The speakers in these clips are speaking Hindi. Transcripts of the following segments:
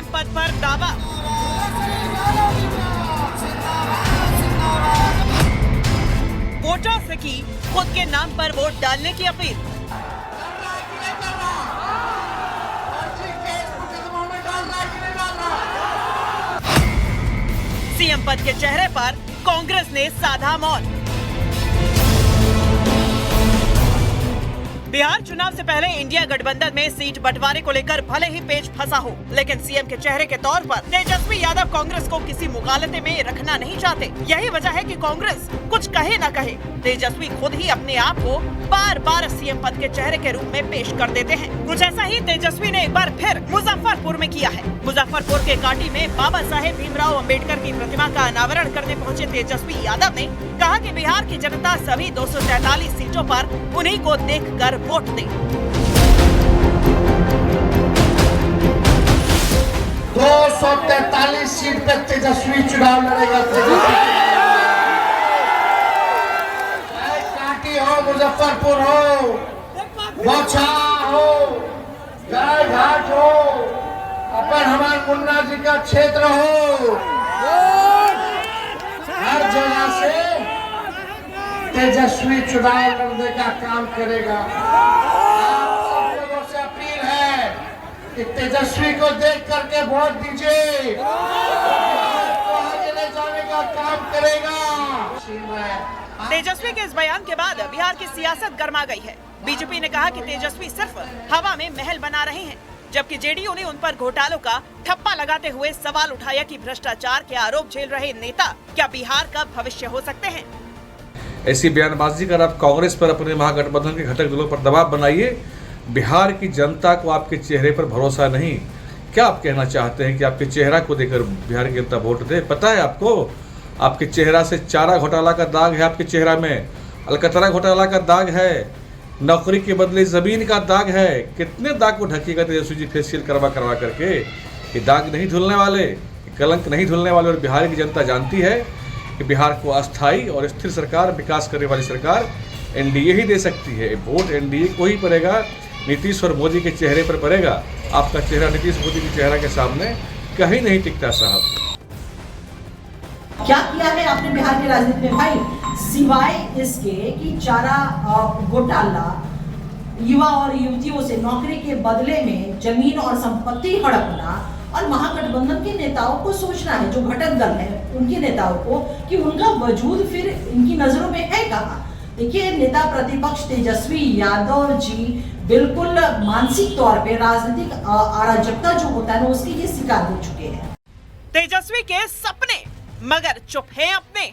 सीएम पद पर दावा। वोटर्स से की खुद के नाम पर वोट डालने की अपील। सीएम पद के चेहरे पर कांग्रेस ने साधा मौन। बिहार चुनाव से पहले इंडिया गठबंधन में सीट बंटवारे को लेकर भले ही पेच फंसा हो, लेकिन सीएम के चेहरे के तौर पर तेजस्वी यादव कांग्रेस को किसी मुगालते में रखना नहीं चाहते। यही वजह है कि कांग्रेस कुछ कहे न कहे, तेजस्वी खुद ही अपने आप को बार बार सीएम पद के चेहरे के रूप में पेश कर देते हैं। कुछ ऐसा ही तेजस्वी ने एक बार फिर मुजफ्फरपुर में किया है। मुजफ्फरपुर के कांटी में बाबा साहेब भीमराव अम्बेडकर की प्रतिमा का अनावरण करने पहुंचे तेजस्वी यादव ने कहा कि बिहार की जनता सभी 243 सीटों पर उन्हीं को देखकर वोट दे। 243 सीट पे तेजस्वी चुनाव लड़ेगा। चाहे कांटी हो, मुजफ्फरपुर हो, बौछा हो, गाय घाट हो, अपन हमारे मुन्ना जी का क्षेत्र हो, हर जगह से तेजस्वी चुनाव लड़ने का काम करेगा। आप सब लोगों से अपील है कि तेजस्वी को देख करके वोट दीजिए, आगे ले जाने का काम करेगा। तेजस्वी के इस बयान के बाद बिहार की सियासत गर्मा गई है। बीजेपी ने कहा कि तेजस्वी सिर्फ हवा में महल बना रहे हैं, जबकि जेडीयू ने उन पर घोटालों का ठप्पा लगाते हुए सवाल उठाया कि भ्रष्टाचार के आरोप झेल रहे नेता क्या बिहार का भविष्य हो सकते हैं। ऐसी बयानबाजी कर आप कांग्रेस पर, अपने महागठबंधन के घटक दलों पर दबाव बनाइए। बिहार की जनता को आपके चेहरे पर भरोसा नहीं। क्या आप कहना चाहते हैं कि आपके चेहरा को देकर बिहार की जनता वोट दे? पता है आपको, आपके चेहरा से चारा घोटाला का दाग है, आपके चेहरा में अलकतरा घोटाला का दाग है, नौकरी के बदले जमीन का दाग है। कितने दाग को ढकिएगा तेजस्वी जी फेशियल करवा करके? ये दाग नहीं धुलने वाले, कलंक नहीं धुलने वाले। और बिहार की जनता जानती है कि बिहार को अस्थायी और स्थिर सरकार, विकास करने वाली सरकार एनडीए ही दे सकती है। वोट एनडीए को ही पड़ेगा, नीतीश और मोदी के चेहरे पर पड़ेगा। आपका चेहरा नीतीश मोदी के चेहरा के सामने कहीं नहीं टिकता साहब। क्या किया है आपने बिहार की राजनीति में भाई, सिवाय इसके कि चारा घोटाला, युवा और युवतियों से नौकरी के बदले में जमीन और संपत्ति हड़पना, और महागठबंधन के नेताओं को सोचना है, जो घटक दल है उनके नेताओं को, कि उनका वजूद फिर इनकी नजरों में है कहाँ। देखिए, नेता प्रतिपक्ष तेजस्वी यादव जी बिल्कुल मानसिक तौर पे राजनीतिक अराजकता जो होता है ना, उसकी ये शिकार हो चुके हैं। तेजस्वी के सपने मगर चुप हैं अपने।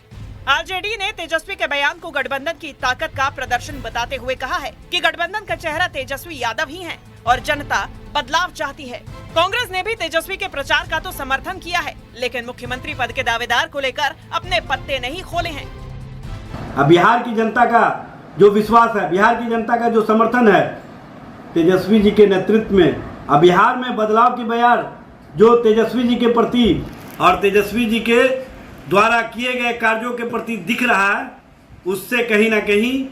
आरजेडी ने तेजस्वी के बयान को गठबंधन की ताकत का प्रदर्शन बताते हुए कहा है कि गठबंधन का चेहरा तेजस्वी यादव ही हैं और जनता बदलाव चाहती है। कांग्रेस ने भी तेजस्वी के प्रचार का तो समर्थन किया है, लेकिन मुख्यमंत्री पद के दावेदार को लेकर अपने पत्ते नहीं खोले हैं। अब बिहार की जनता का जो विश्वास है, बिहार की जनता का जो समर्थन है तेजस्वी जी के नेतृत्व में, अब बिहार में बदलाव की बयार जो तेजस्वी जी के प्रति और तेजस्वी जी के द्वारा किए गए कार्यों के प्रति दिख रहा है, उससे कहीं ना कहीं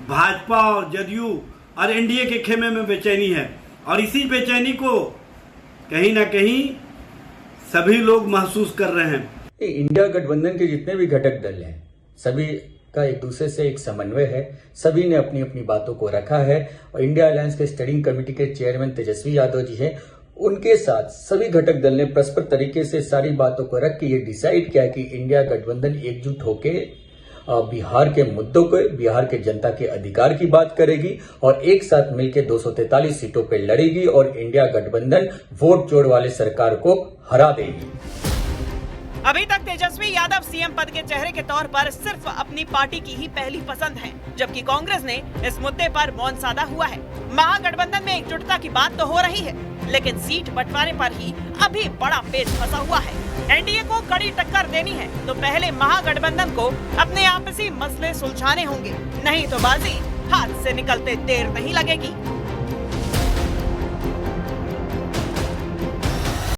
भाजपा और जदयू और एनडीए के खेमे में बेचैनी है। और इसी बेचैनी को कहीं ना कहीं सभी लोग महसूस कर रहे हैं। इंडिया गठबंधन के जितने भी घटक दल हैं, सभी का एक दूसरे से एक समन्वय है। सभी ने अपनी अपनी बातों को रखा है और इंडिया अलायंस के स्टैंडिंग कमेटी के चेयरमैन तेजस्वी यादव जी हैं, उनके साथ सभी घटक दल ने परस्पर तरीके से सारी बातों को रख के ये डिसाइड किया कि इंडिया गठबंधन एकजुट होके बिहार के मुद्दों को, बिहार के जनता के अधिकार की बात करेगी और एक साथ मिलकर 243 सीटों पर लड़ेगी और इंडिया गठबंधन वोट जोड़ वाले सरकार को हरा देगी। अभी तक तेजस्वी यादव सीएम पद के चेहरे के तौर पर सिर्फ अपनी पार्टी की ही पहली पसंद है, जबकि कांग्रेस ने इस मुद्दे पर मौन साधा हुआ है। महागठबंधन में एकजुटता की बात तो हो रही है, लेकिन सीट बंटवारे पर ही अभी बड़ा पेच फंसा हुआ है। एनडीए को कड़ी टक्कर देनी है तो पहले महागठबंधन को अपने आपसी मसले सुलझाने होंगे, नहीं तो बाजी हाथ से निकलते देर नहीं लगेगी।